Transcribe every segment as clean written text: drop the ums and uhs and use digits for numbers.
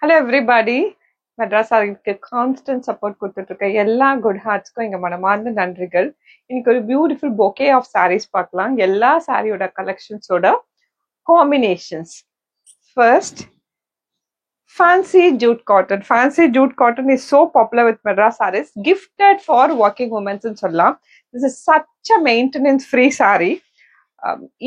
Hello everybody. Madras ஆர்ட்க்கு constant support கொடுத்துட்டு இருக்க எல்லா குட் ஹார்ட்ஸ்க்கும் எங்க மனமார்ந்த நன்றிகள். இன்னைக்கு ஒரு பியூட்டிஃபுல் பொக்கே ஆஃப் சாரீஸ் பார்க்கலாம். எல்லா சாரியோட கலெக்ஷன்ஸோட combinations. First, fancy jute cotton. Fancy jute cotton is so popular with Madras sarees, gifted for working women ன்னு சொல்லலாம். This is such a maintenance free saree.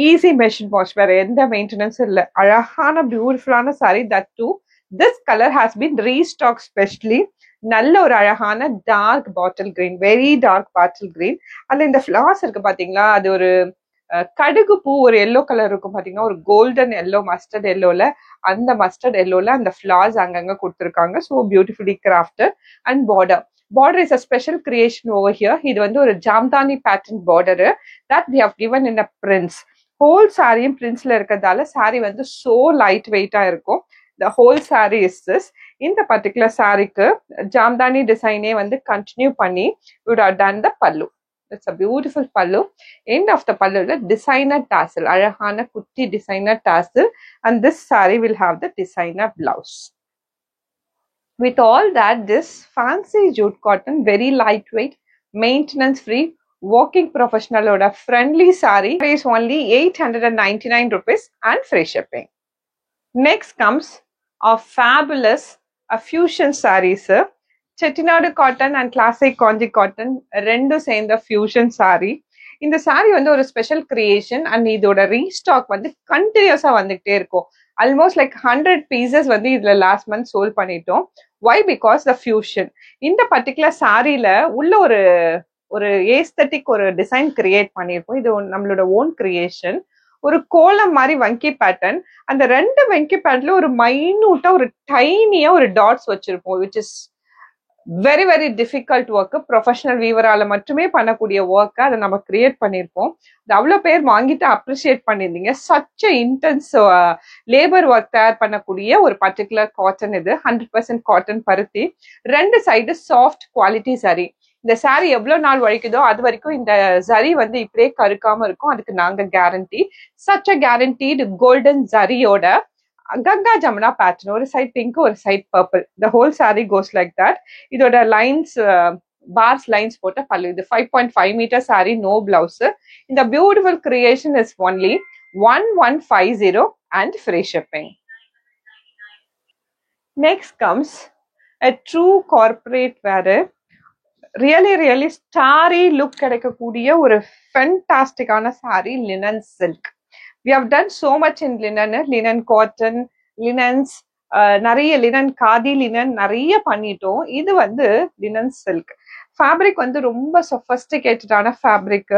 Easy machine wash, வேற எந்த maintenance இல்லை. அழகான பியூட்டிஃபுல்லான saree, that too this color has been restocked specially. நல்ல ஒரு அழகான dark bottle green, very dark bottle green. அதுல இந்த ஃபிளார்ஸ் இருக்கு பாத்தீங்களா, அது ஒரு கடுகு பூ ஒரு எல்லோ கலர் இருக்கும் பாத்தீங்கன்னா, ஒரு கோல்டன் எல்லோ, மஸ்டர்ட் எல்லோல, அந்த மஸ்டர்ட் எல்லோல அந்த ஃபிளார்ஸ் அங்கங்க கொடுத்துருக்காங்க. So beautifully crafted. And border is a special creation over here. இது வந்து ஒரு Jamdani pattern border that we have given in a prints. whole saree printsல இருக்கிறதால saree வந்து so light weight இருக்கும். The whole saree is this. இந்த particular சாரிக்கு ஜாம்தானி டிசைனே வந்து continue பண்ணி would have done the pallu. It's a beautiful pallu. End of the pallu is designer tassel, அழகான குட்டி designer tassel, and this saree will have the designer blouse. With all that, this fancy jute cotton, very lightweight, maintenance free, working professional order friendly saree is only 899 rupees and free shipping. Next comes a fabulous fusion sarees. Chettinadu cotton and classic Konji cotton ரெண்டு சேர்ந்த fusion saree. இந்த saree வந்து ஒரு special creation, and இதோட restock வந்து கண்டினியூஸா வந்துகிட்டே இருக்கும். ஆல்மோஸ்ட் லைக் 100 பீசஸ் வந்து இதுல லாஸ்ட் மந்த் சோல்ட் பண்ணிட்டோம். வை? Because the fusion. இந்த பர்டிகுலர் சாரியில உள்ள ஒரு ஏஸ்தட்டிக் ஒரு டிசைன் கிரியேட் பண்ணியிருக்கோம். இது நம்மளோட ஓன் கிரியேஷன். ஒரு கோலம் மாதிரி வங்கி பேட்டர்ன். அந்த ரெண்டு வங்கி பேட்டர்ல ஒரு மைனூட்டா ஒரு டைனியா ஒரு டாட்ஸ் வச்சிருப்போம், which is very very difficult work. Professional வீவரால மட்டுமே பண்ணக்கூடிய ஒர்க்கை அதை நம்ம கிரியேட் பண்ணியிருப்போம். அது அவ்வளோ பேர் வாங்கிட்டு அப்ரிஷியேட் பண்ணியிருந்தீங்க. சச் இன்டென்ஸ் லேபர் ஒர்க் தயார் பண்ணக்கூடிய ஒரு பர்டிகுலர் காட்டன் இது. 100% காட்டன் பருத்தி. ரெண்டு சைடு சாஃப்ட் குவாலிட்டி சரி. இந்த சாரி எவ்வளவு நாள் வழிக்குதோ அது வரைக்கும் இந்த ஜரி வந்து இப்படியே கருக்காம இருக்கும். அதுக்கு நாங்க guarantee. Such a guaranteed golden ஜரியோட கங்கா ஜமுனா பேட்டர்ன், ஒரு சைட் பிங்க் ஒரு side purple. The whole sari goes like that. இதோட லைன்ஸ் பார்ஸ் லைன்ஸ் போட்ட பல்லு. இது 5.5 மீட்டர் சாரி, நோ பிளவுஸ். இந்த beautiful creation is only 1150 and free shipping. Next comes a true corporate wear. Really starry look கிடைக்கக்கூடிய ஒரு ஃபென்டாஸ்டிக்கான sari, linen silk. We have done so much in linen cotton, linens, நிறைய linen, khadi linen நிறைய பண்ணிட்டோம். இது வந்து linen silk fabric வந்து ரொம்ப சொஃபஸ்டிகேட்டடான ஃபேப்ரிக்.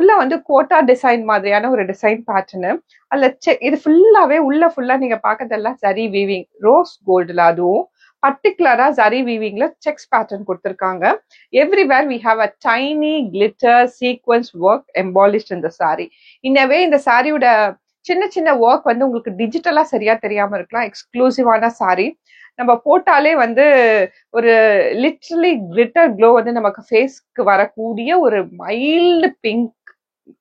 உள்ள வந்து கோட்டா டிசைன் மாதிரியான ஒரு டிசைன் பேட்டர்னு. அதுல இது ஃபுல்லாவே உள்ள ஃபுல்லா நீங்க பாக்கிறதெல்லாம் ஜரி வீவிங், ரோஸ் கோல்டுல, அதுவும் பர்டிகுலரா ஜரி வீவிங்ல செக்ஸ் பேட்டர்ன் கொடுத்திருக்காங்க. Everywhere we have a tiny glitter sequins work embellished இந்த சாரி. இன்னவே இந்த சாரியோட சின்ன சின்ன ஒர்க் வந்து உங்களுக்கு டிஜிட்டலா சரியா தெரியாம இருக்கலாம். எக்ஸ்க்ளூசிவான சாரி. நம்ம போட்டாலே வந்து ஒரு லிட்டரலி கிளிட்டர் க்ளோ வந்து நமக்கு ஃபேஸ்க்கு வரக்கூடிய ஒரு மைல்டு பிங்க்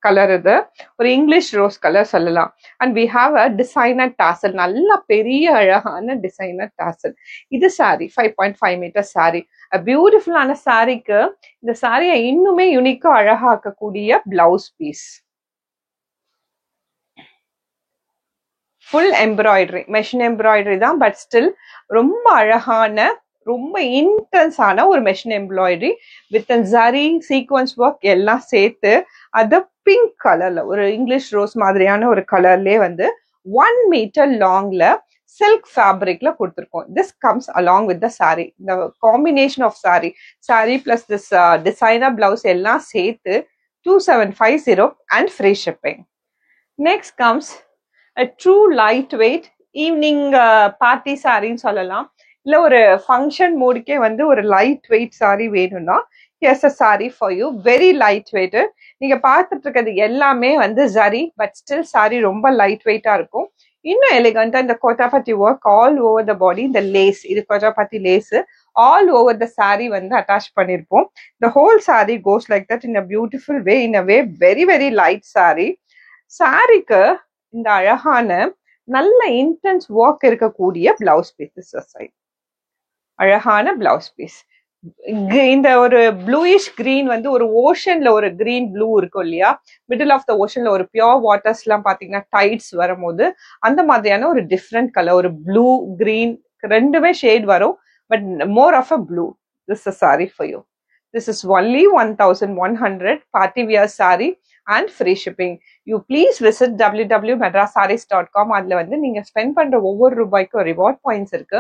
கலர். இது ஒரு இங்கிலீஷ் ரோஸ் கலர் சொல்லலாம். And we have a designer tassel, நல்ல பெரிய அழகான டிசைனர் டாசல். இது சாரி 5.5 மீட்டர் சாரி. பியூட்டிஃபுல்லான சாரிக்கு இந்த சாரியை இன்னுமே யூனிக்கா அழகாக்கக்கூடிய blouse piece. Full embroidery, machine embroidery தான், பட் ஸ்டில் ரொம்ப அழகான, ரொம்ப இன்டென்ஸான ஒரு machine embroidery with zari sequins work எல்லாம் சேர்த்து அது பிங்க் கலர்ல, ஒரு இங்கிலீஷ் ரோஸ் மாதிரியான ஒரு கலர்லயே வந்து 1 மீட்டர் லாங்ல சில்க் ஃபேப்ரிக்ல கொடுத்துருக்கோம். This comes along with the sari. இந்த combination of sari plus this designer blouse எல்லாம் சேர்த்து 2750 and free shipping. Next comes a true lightweight evening party சாரின்னு சொல்லலாம். இல்ல ஒரு ஃபங்க்ஷன் மூடுக்கே வந்து ஒரு லைட் வெயிட் சாரி வேணும்னா, here's a saree for you. very light weight. நீங்க பார்த்துட்டு இருக்கிறது எல்லாமே வந்து ஜரி, பட் ஸ்டில் சாரி ரொம்ப லைட் வெயிட்டா இருக்கும். இன்னும் எலிகண்டா இந்த கோட்டாபத்தி work all over the body. இந்த லேஸ், இது கோட்டாபத்தி lace all over the sari வந்து அட்டாச் பண்ணிருப்போம். the whole saree goes like that in a beautiful way, in a way very very light saree. சாரிக்கு இந்த அழகான நல்ல இன்டென்ஸ் ஒர்க் இருக்கக்கூடிய பிளவுஸ் பீஸ். சைட் அழகான பிளவுஸ் பீஸ். இந்த ஒரு ப்ளூயிஷ் கிரீன் வந்து ஒரு ஓஷன்ல ஒரு கிரீன் ப்ளூ இருக்கும் இல்லையா, மிடில் ஆஃப் த ஓஷன்ல ஒரு பியோர் வாட்டர்ஸ் எல்லாம் பாத்தீங்கன்னா டைட்ஸ் வரும்போது அந்த மாதிரியான ஒரு டிஃப்ரெண்ட் கலர், ஒரு ப்ளூ கிரீன் ரெண்டுமே ஷேட் வரும், but more of a blue. This is sari for you. This is only 1100 party wear saree and free shipping. You please visit www.madrasarees.com. அதுல வந்து நீங்க ஸ்பெண்ட் பண்ற ஒவ்வொரு ரூபாய்க்கும் ரிவார்ட் பாயிண்ட்ஸ் இருக்கு.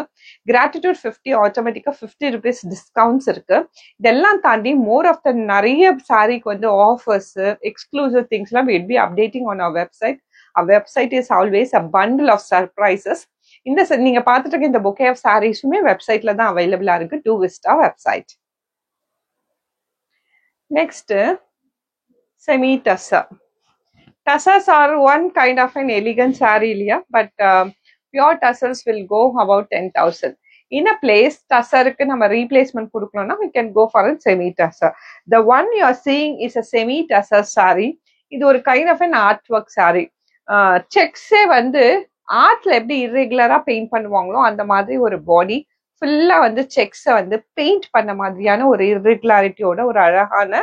கிராட்டிடியூட் 50 ஆட்டோமேட்டிக்கா 50 rupees டிஸ்கவுண்ட்ஸ் இருக்கு. இதெல்லாம் தாண்டி மோர் ஆஃப் த நிறைய சாரிக்கு வந்து ஆஃபர்ஸ், எக்ஸ்க்ளூசிவ் திங்ஸ் எல்லாம் we'll be updating on our website. Our website is always a bundle of surprises. இந்த நீங்க பார்த்துட்டு இருக்க இந்த bouquet of sareesமே வெப்சைட்ல தான் அவைலபிளா இருக்கு. Do visit our website. Next, semi-tussar. Tussars are one kind of an elegant saree, but pure tussars will go about 10,000. In a place, tussar replacement we can go for a semi-tussar. The one you are seeing is a semi-tussar saree. This is a kind of an artwork saree. Checks வந்து ஆர்ட்ல எப்படி irregular paint பண்ணுவாங்களோ அந்த மாதிரி ஒரு பாடி ஃபுல்லா வந்து செக்ஸை வந்து paint பண்ண மாதிரியான ஒரு இர்ரெகுலாரிட்டியோட ஒரு அழகான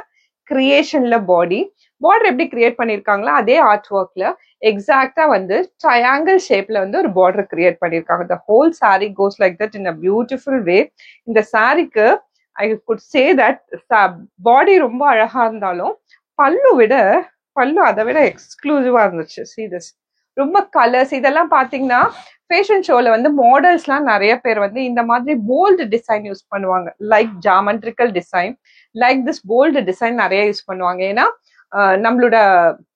கிரியேஷன்ல பார்டர் எப்படி கிரியேட் பண்ணிருக்காங்களோ அதே ஆர்ட் ஒர்க்ல எக்ஸாக்டா வந்து ட்ரையாங்கிள் ஷேப்ல வந்து ஒரு பார்டர் கிரியேட் பண்ணிருக்காங்க. த whole sari goes like that in a beautiful வே. இந்த சாரிக்கு I could say that body ரொம்ப அழகா இருந்தாலும் பல்லு அதை விட எக்ஸ்க்ளூசிவா இருந்துச்சு. See this, ரொம்ப கலர்ஸ் இதெல்லாம் பாத்தீங்கன்னா ஃபேஷன் ஷோல வந்து மாடல்ஸ்லாம் நிறைய பேர் வந்து இந்த மாதிரி போல்டு டிசைன் யூஸ் பண்ணுவாங்க. Like geometrical design, like this bold design நிறைய யூஸ் பண்ணுவாங்க. ஏன்னா நம்மளோட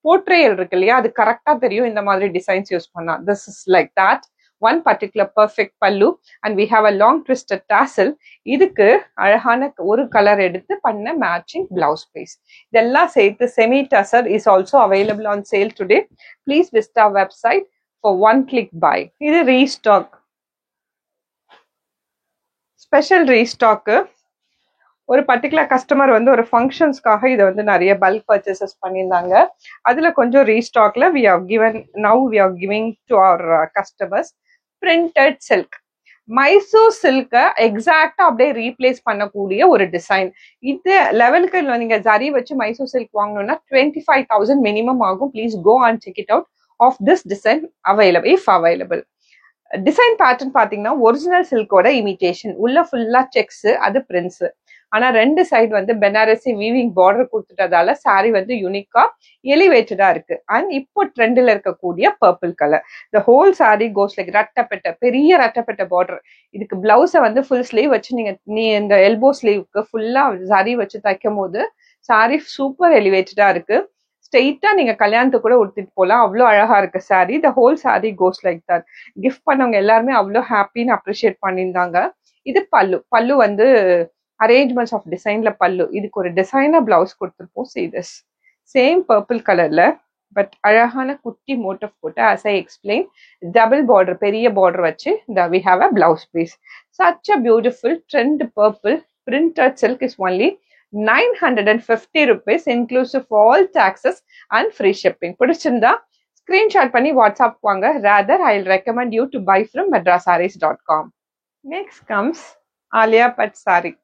போர்ட்ரேயல் இருக்கு இல்லையா, அது கரெக்டா தெரியும் இந்த மாதிரி டிசைன்ஸ் யூஸ் பண்ணா. This is like that one particular perfect pallu and we have a long twisted tassel. இதுக்கு அழகான ஒரு கலர் எடுத்து பண்ண மேட்சிங் பிளவுஸ் பீஸ். இதெல்லாம் சேர்த்து semi tussar is also available on sale today. Please visit our website for one click buy. இது restock, special restock. ஒரு particular customer வந்து ஒரு ஃபங்க்ஷன்ஸ்க்காக இதை வந்து நிறைய பல்க் பர்ச்சேசஸ் பண்ணியிருந்தாங்க. அதுல கொஞ்சம் ரீஸ்டாக்ல we are giving to our customers printed silk. Mysore Silk எக்ஸாக்டா அப்படியே ரீப்ளேஸ் பண்ணக்கூடிய ஒரு டிசைன். இது லெவலுக்கு நீங்க ஜரி வச்சு மைசூர் சில்க் வாங்கணும்னா 25,000 மினிமம் ஆகும். Please go and check it out of this design available. Design pattern பாத்தீங்கன்னா ஒரிஜினல் சில்கோட இமிடேஷன், உள்ள ஃபுல்லா செக்ஸ், அது பிரிண்ட்ஸ். ஆனா ரெண்டு சைடு வந்து பெனாரசி வீவிங் பார்டர் கொடுத்துட்டதால சாரி வந்து யூனிக்கா எலிவேட்டடா இருக்கு. அண்ட் இப்போ ட்ரெண்ட்ல இருக்கக்கூடிய purple colour. The whole sari goes like பெரிய ரட்டப்பட்ட பார்டர். இதுக்கு பிளவுஸை வந்து ஃபுல் ஸ்லீவ் வச்சு நீ இந்த எல்போ ஸ்லீவ்க்கு ஃபுல்லா சாரி வச்சு தைக்கும் போது சாரி சூப்பர் எலிவேட்டடா இருக்கு. ஸ்ட்ரெயிட்டா நீங்க கல்யாணத்துக்கு கூட உடுத்திட்டு போலாம், அவ்வளோ அழகா இருக்கு sorry. The whole sari goes like that. Gift பண்ணவங்க எல்லாருமே அவ்வளோ ஹாப்பின்னு அப்ரிஷியேட் பண்ணியிருந்தாங்க. இது பல்லு வந்து அரேஞ்ச்மெண்ட்ஸ் ஆஃப் டிசைன்ல பல்லு. இதுக்கு ஒரு டிசைனர் பிளவுஸ் கொடுத்துருப்போம். See this, சேம் பர்பிள் கலர்ல பட் அழகான குட்டி மோட்டிவ் போட்டு as I explained double border, பெரிய பார்டர் வச்சு we have a blouse piece. Such a beautiful trend purple printed silk is only 950 rupees inclusive all taxes and free shipping. பிடிச்சிருந்தா screenshot பண்ணி WhatsApp வாங்க. rather I'll recommend you to buy from madrasarees.com. Next comes Alia Bhatt saree.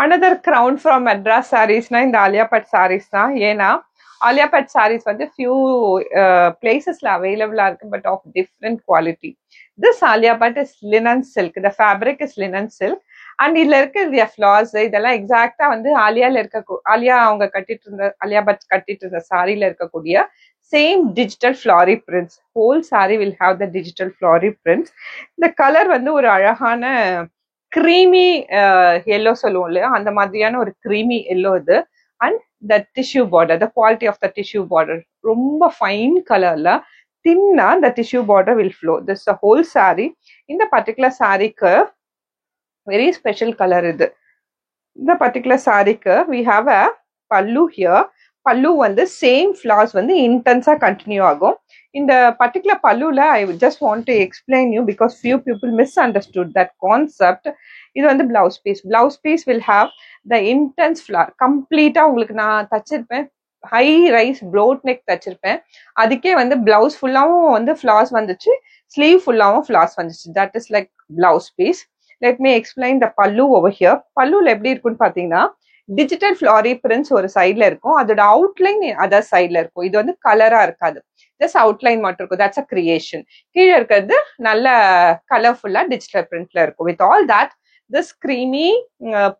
Another crown from Madras sarees na இந்த Alia Bhatt sarees தான். ஏன்னா Alia Bhatt sarees வந்து few placesல available-ஆ இருக்கு, but of different quality. This Alia Bhatt is linen silk. The fabric is linen silk. And இதுல இருக்க flares இதெல்லாம் எக்ஸாக்டா வந்து ஆலியா அவங்க Alia Bhatt கட்டிட்டு இருந்த சாரியில இருக்கக்கூடிய same digital flowery prints. Whole sari will have the digital flowery prints. இந்த கலர் வந்து ஒரு அழகான கிரீமி எல்லோ சொல்லுவோம் இல்லையா, அந்த மாதிரியான ஒரு கிரீமி எல்லோ இது. And the tissue border, the quality of the tissue border ரொம்ப ஃபைன் கலர்ல தின்னா the tissue border will flow. This is the whole saree. இந்த பர்டிகுலர் சாரிக்கு very special color இது. இந்த பர்டிகுலர் சாரிக்கு we have a pallu here. பல்லு வந்து சேம் ஃபிளார்ஸ் வந்து இன்டென்ஸா கண்டினியூ ஆகும். இந்த பர்டிகுலர் பல்லுல I just want to explain you because few people miss understood that concept. இது வந்து blouse piece will have the intense flare. கம்ப்ளீட்டா உங்களுக்கு நான் தச்சிருப்பேன், ஹை ரைஸ் ப்ளோட் நெக் தச்சிருப்பேன். அதுக்கே வந்து பிளவுஸ் ஃபுல்லாவும் வந்து ஃபிளார்ஸ் வந்துச்சு, ஸ்லீவ் ஃபுல்லாவும் ஃபிளார்ஸ் வந்துச்சு. That is like blouse piece. Let me explain the pallu over here. பல்லுல எப்படி இருக்குன்னு பாத்தீங்கன்னா டிஜிட்டல் ஃபிளாரி பிரிண்ட்ஸ் ஒரு சைட்ல இருக்கும், அதோட அவுட்லைன் அதர் சைட்ல இருக்கும். இது வந்து கலரா இருக்காது, ஜஸ்ட் அவுட்லைன் மட்டும் இருக்கும். That's a creation. கீழே இருக்கிறது நல்ல கலர்ஃபுல்லா டிஜிட்டல் பிரிண்ட்ல இருக்கும். With all that this creamy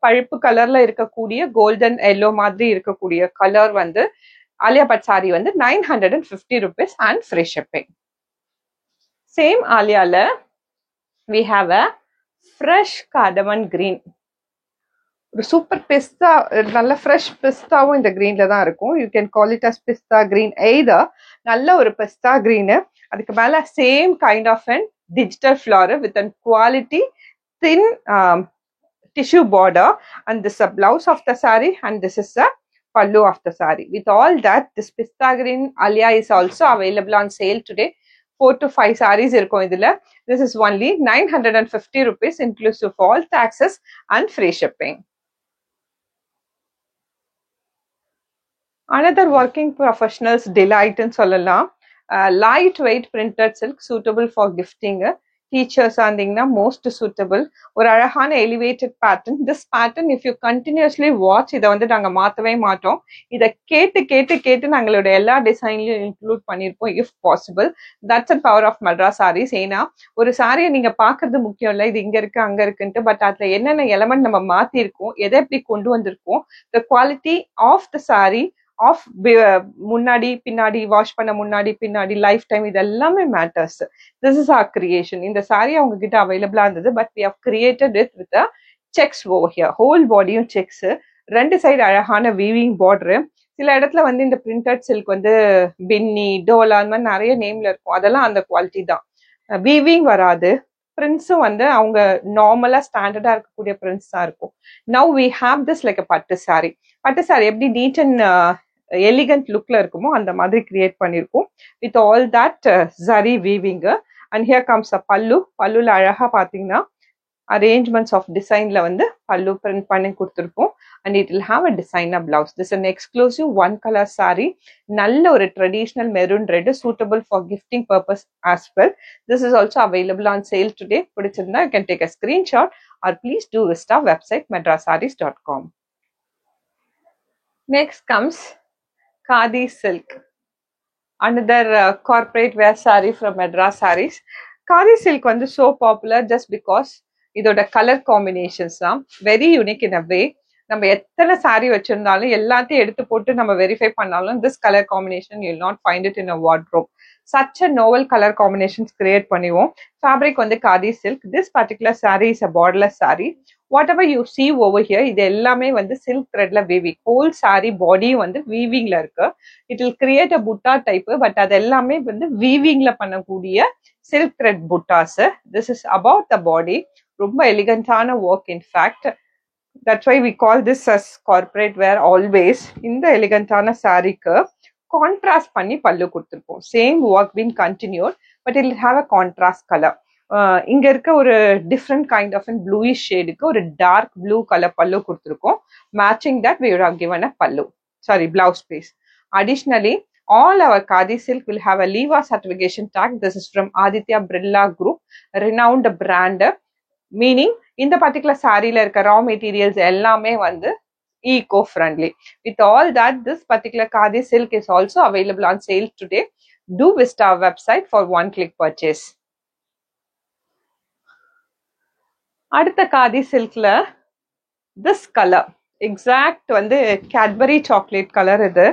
பழுப்பு கலர்ல இருக்கக்கூடிய கோல்டன் எல்லோ மாதிரி இருக்கக்கூடிய கலர் வந்து ஆலியா பட் சாரி வந்து 950 rupees and free shipping. Same ஆலியால we have a fresh cardamom green. ஒரு சூப்பர் பிஸ்தா, நல்ல ஃப்ரெஷ் பிஸ்தாவும் இந்த கிரீன்ல தான் இருக்கும். You can call it as pista green either. நல்ல ஒரு பிஸ்தா கிரீனு, அதுக்கு மேல same kind of and digital floral with an quality thin tissue border, and this is a blouse of the saree and this is the pallu of the saree. With all that, this pista green alia is also available on sale today. 4 to 5 sarees irukkum idhula. This is only 950 rupees inclusive of all taxes and free shipping. Another working professionals delight in sollalam, lightweight printed silk suitable for gifting. Teachers இருந்தீங்கன்னா most suitable. ஒரு அழகான elevated pattern. This pattern if you continuously watch, இதை வந்து நாங்கள் மாற்றவே மாட்டோம். இதை கேட்டு கேட்டு கேட்டு நாங்களோட எல்லா டிசைன்லையும் இன்க்ளூட் பண்ணியிருப்போம் if possible. That's and power of Madras Sarees. ஏன்னா ஒரு சாரியை நீங்கள் பார்க்கறது முக்கியம் இல்லை, இது இங்கே இருக்கு அங்கே இருக்குன்ட்டு. பட் அதில் என்னென்ன எலமெண்ட் நம்ம மாற்றிருக்கோம், எதை எப்படி கொண்டு வந்திருக்கோம், the quality of the sari of முன்னாடி பின்னாடி, வாஷ் பண்ண முன்னாடி பின்னாடி, லைஃப் டைம், இது எல்லாமே matters. This is our creation. இந்த சாரி அவங்க கிட்ட அவைலபிளா இருந்தது, but we have created it with checks over here. Whole பாடியும் செக்ஸ், ரெண்டு சைடு அழகான வீவிங் பார்டரு. சில இடத்துல வந்து இந்த பிரிண்டட் சில்க் வந்து பின்னி, டோலா, அந்த மாதிரி நிறைய நேம்ல இருக்கும். அதெல்லாம் அந்த குவாலிட்டி தான். வீவிங் வராது. பிரிண்ட்ஸும் வந்து அவங்க நார்மலா ஸ்டாண்டர்டா இருக்கக்கூடிய பிரிண்ட்ஸ் தான் இருக்கும். Now we have this like a pattu sari. பட்டு சாரி எப்படி நீட் அண்ட் எலிகன்ட் லுக்ல இருக்குமோ அந்த மாதிரி கிரியேட் பண்ணிருக்கோம் with all that zari weaving. And here comes அ பல்லு. பல்லுல அழகா பாத்தீங்கன்னா அரேஞ்ச்மெண்ட்ஸ் ஆஃப் டிசைன்ல வந்து பல்லு பிரிண்ட் பண்ணி கொடுத்துருப்போம். And it will have a designer blouse. This an exclusive one colour sari. நல்ல ஒரு traditional maroon red, suitable for gifting purpose as well. This is also available on sale today. பிடிச்சிருந்தா you can take a screenshot or please do visit our website madrasarees.com. Next comes Khadi silk, another corporate wear saree from Madras Sarees. Khadi silk வந்து so popular just because இதோட colour combinations தான் very unique in a வே. நம்ம எத்தனை sorry வச்சிருந்தாலும் எல்லாத்தையும் எடுத்து போட்டு நம்ம வெரிஃபை பண்ணாலும் this colour combination you will not find it in a wardrobe. such a novel color combinations create பண்ணுவோம். fabric வந்து Khadi silk. this particular saree is a borderless saree. whatever you see over here, இது எல்லாமே வந்து silk threadல weaving. whole saree body வந்து weavingல இருக்கு. it will create a butta type, but அது எல்லாமே வந்து weavingல பண்ணக்கூடிய silk thread buttas. this is about the body. ரொம்ப எலிகண்டான work. In fact that's why we call this as corporate wear always. இந்த எலிகண்டான சாரீக்கு கான்ட்ராஸ்ட் பண்ணி பல்லு கொடுத்துருப்போம். Same work been continued, but it have a contrast colour. இங்க இருக்க ஒரு டிஃப்ரெண்ட் கைண்ட் ஆஃப் ப்ளூயிஷ் ஷேடுக்கு ஒரு டார்க் ப்ளூ கலர் பல்லு கொடுத்துருக்கோம். Matching that we would have given a pallu, sorry, blouse piece. Additionally, all our Khadi silk will have a LEVA certification tag. This is from Aditya Birla Group, renowned brand. Meaning இந்த particular சாரியில இருக்க raw materials எல்லாமே வந்து eco friendly. with all that, this particular Khadi silk is also available on sale today. do visit our website for one click purchase. அடுத்த Khadi silkல this color exact வந்து Cadbury chocolate color. இது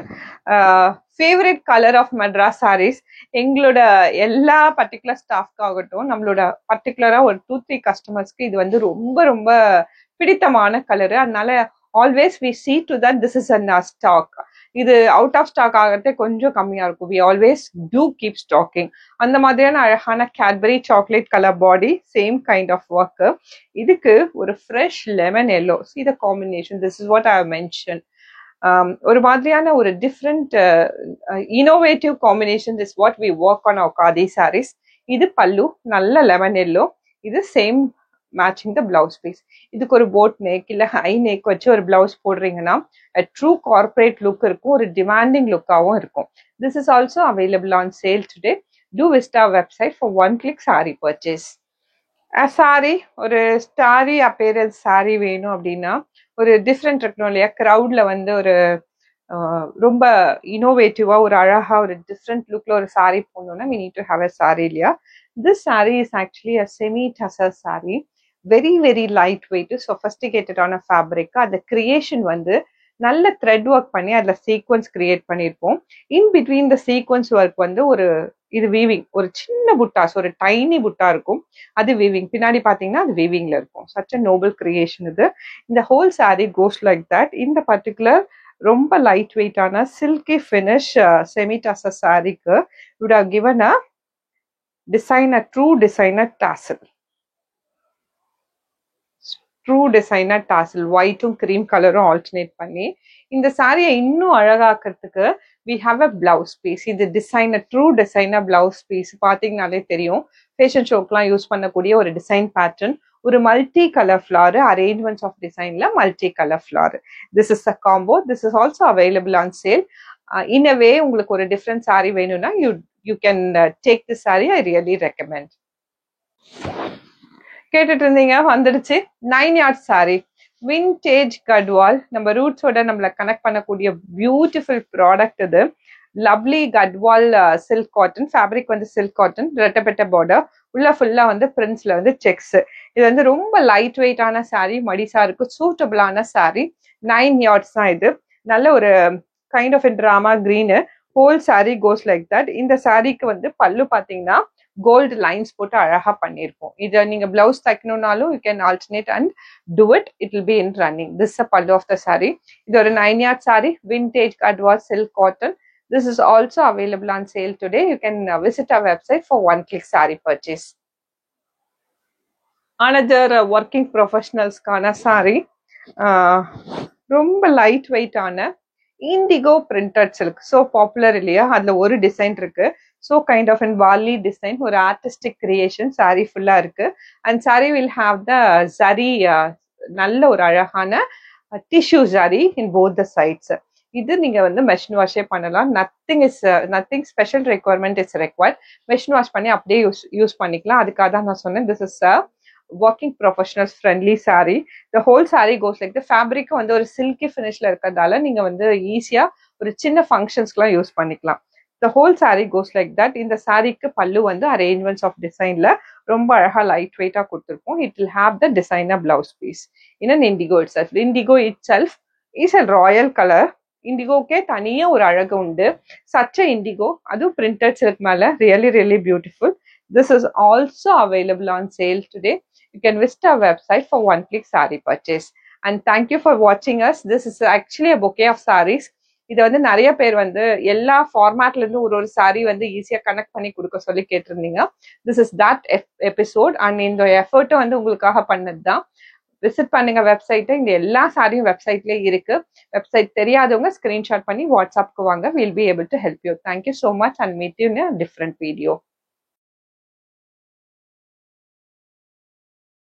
favourite colour of Madras Sarees. எங்களோட எல்லா particular ஸ்டாஃப்க்கு ஆகட்டும், நம்மளோட பர்டிகுலரா ஒரு 2-3 கஸ்டமர்ஸ்க்கு இது வந்து ரொம்ப ரொம்ப பிடித்தமான கலரு. அதனால always we see to that this is a stock. இது அவுட் ஆஃப் ஸ்டாக் ஆகிறதே கொஞ்சம் கம்மியா இருக்கும். We always do keep stocking. அந்த மாதிரியான அழகான Cadbury chocolate colour body, same kind of work. இதுக்கு ஒரு fresh lemon yellow. see the combination, this is what I have mentioned. ஒரு மாதிரியான ஒரு different innovative combination is what we work on our Khadi sarees. இது பல்லு நல்ல lemon yellow. இது same matching the blouse piece. இதுக்கு ஒரு போட் நெக் இல்லை high neck வச்சு ஒரு பிளவுஸ் போடுறீங்கன்னா ட்ரூ கார்பரேட் லுக் இருக்கும், ஒரு டிமாண்டிங் லுக்காகவும் இருக்கும். This is also available on sale today. To visit our website for one click sari purchase. Sari ஒரு ஸ்டாரி அப்பேரல் சாரி வேணும் அப்படின்னா ஒரு டிஃப்ரெண்ட் இருக்கணும் இல்லையா? க்ரௌட்ல வந்து ஒரு ரொம்ப இனோவேட்டிவா ஒரு அழகா ஒரு டிஃப்ரெண்ட் லுக்ல ஒரு சாரி போடணும்னா we need to have a saree இல்லையா? This saree is actually a semi tussar saree. Very very light weight, sophisticated on a fabric. அந்த கிரியேஷன் வந்து நல்ல த்ரெட் ஒர்க் பண்ணி அதுல சீக்வன்ஸ் கிரியேட் பண்ணியிருப்போம். In between the sequence work வந்து ஒரு இது வீவிங், ஒரு சின்ன புட்டாஸ், ஒரு டைனி புட்டா இருக்கும், அது வீவிங். பின்னாடி பாத்தீங்கன்னா அது வீவிங்ல இருக்கும். சச் அ நோபல் கிரியேஷன் இது. இந்த whole sari goes like that. இந்த பர்டிகுலர் ரொம்ப லைட் வெயிட்டான சில்கி ஃபினிஷ் செமி டசர் சாரிக்கு would have given a designer, true designer tassel. True designer tassel ஒயிட்டும் கிரீம் கலரும் ஆல்டர்னேட் பண்ணி இந்த சாரியை இன்னும் அழகாக்கிறதுக்கு we have a blouse piece. இது designer, true designer blouse piece. பார்த்தீங்கனாலே தெரியும், ஃபேஷன் ஷோக்கெலாம் யூஸ் பண்ணக்கூடிய ஒரு டிசைன் பேட்டர்ன். ஒரு multi colour floral arrangements of டிசைன்ல multi colour floral. This is a combo. This is also available on sale. In a way உங்களுக்கு ஒரு டிஃப்ரெண்ட் சாரி வேணும்னா you can take the sari. I really recommend. கேட்டுட்டு இருந்தீங்க, வந்துடுச்சு 9 yards sari. Vintage Gadwal, நம்ம ரூட்ஸோட நம்மளை connect பண்ணக்கூடிய பியூட்டிஃபுல் ப்ராடக்ட் இது. Lovely Gadwal silk cotton fabric, வந்து சில்க் காட்டன், ரெட்டப்பெட்ட பார்டர், உள்ள ஃபுல்லா வந்து பிரிண்ட்ஸ்ல வந்து செக்ஸ். இது வந்து ரொம்ப லைட் வெயிட்டான சாரி, மடிசாருக்கு சூட்டபிளான சாரி. 9 yards தான் இது. நல்ல ஒரு கைண்ட் ஆஃப் ட்ராமா green. Whole sari goes like that. இந்த சாரிக்கு வந்து பல்லு பாத்தீங்கன்னா கோல்டு லைன்ஸ் போட்டு அழகா பண்ணிருப்போம். இதை நீங்க பிளவுஸ் தைக்கணும்னாலும் you can alternate and do it. It will be in running. This a pallu of the sari. இது ஒரு 9 yards sari, vintage Gadwal silk cotton. This is also available on sale today. You can visit our website for one click saree purchase. Another working professionals kana saree. ரொம்ப light வெயிட்டான indigo printed silk. So popular இல்லையா? அதுல ஒரு design இருக்கு. So kind of an வாலி design, ஒரு artistic creation sari ஃபுல்லா இருக்கு. And sari will have the சரி, நல்ல ஒரு அழகான tissue sari in both the sides. இது நீங்க வந்து மெஷின் வாஷே பண்ணலாம். Nothing special requirement is required. Machine wash பண்ணி அப்படியே யூஸ் பண்ணிக்கலாம். அதுக்காக தான் நான் சொன்னேன் this is working professionals friendly saree. The whole saree goes like the fabric வந்து ஒரு silky finishல இருக்கிறதால நீங்க வந்து ஈஸியா ஒரு சின்ன ஃபங்க்ஷன்ஸ்க்குலாம் யூஸ் பண்ணிக்கலாம். The whole saree goes like that. இந்த சாரிக்கு பல்லு வந்து அரேஞ்ச்மெண்ட்ஸ் ஆஃப் டிசைன்ல ரொம்ப அழகா லைட் வெயிட்டா கொடுத்துருப்போம். It will have the designer blouse piece in an indigo itself. Indigo itself is a royal color. இண்டிகோக்கே தனியா ஒரு அழகு உண்டு. சச்ச இண்டிகோ, அதுவும் பிரிண்டட் சில்க் மேல really really beautiful. This is also available on sale today. You can visit our website for one click saree purchase. And thank you for watching us. This is actually a bouquet of sarees. இது வந்து நிறைய பேர் வந்து எல்லா ஃபார்மேட்ல இருந்து ஒரு sorry வந்து ஈஸியா கனெக்ட் பண்ணி கொடுக்க சொல்லி கேட்டிருந்தீங்க. This is that episode. And இந்த எஃபர்ட்டை வந்து உங்களுக்காக பண்ணது தான். விசிட் பண்ணுங்க வெப்சைட்டை. இந்த எல்லா சாரியும் வெப்சைட்லேயே இருக்கு. வெப்சைட் தெரியாதவங்க ஸ்கிரீன்ஷாட் பண்ணி வாட்ஸ்அப்க்கு வாங்க. Will be able to help you. Thank you so much and meet you in a different video.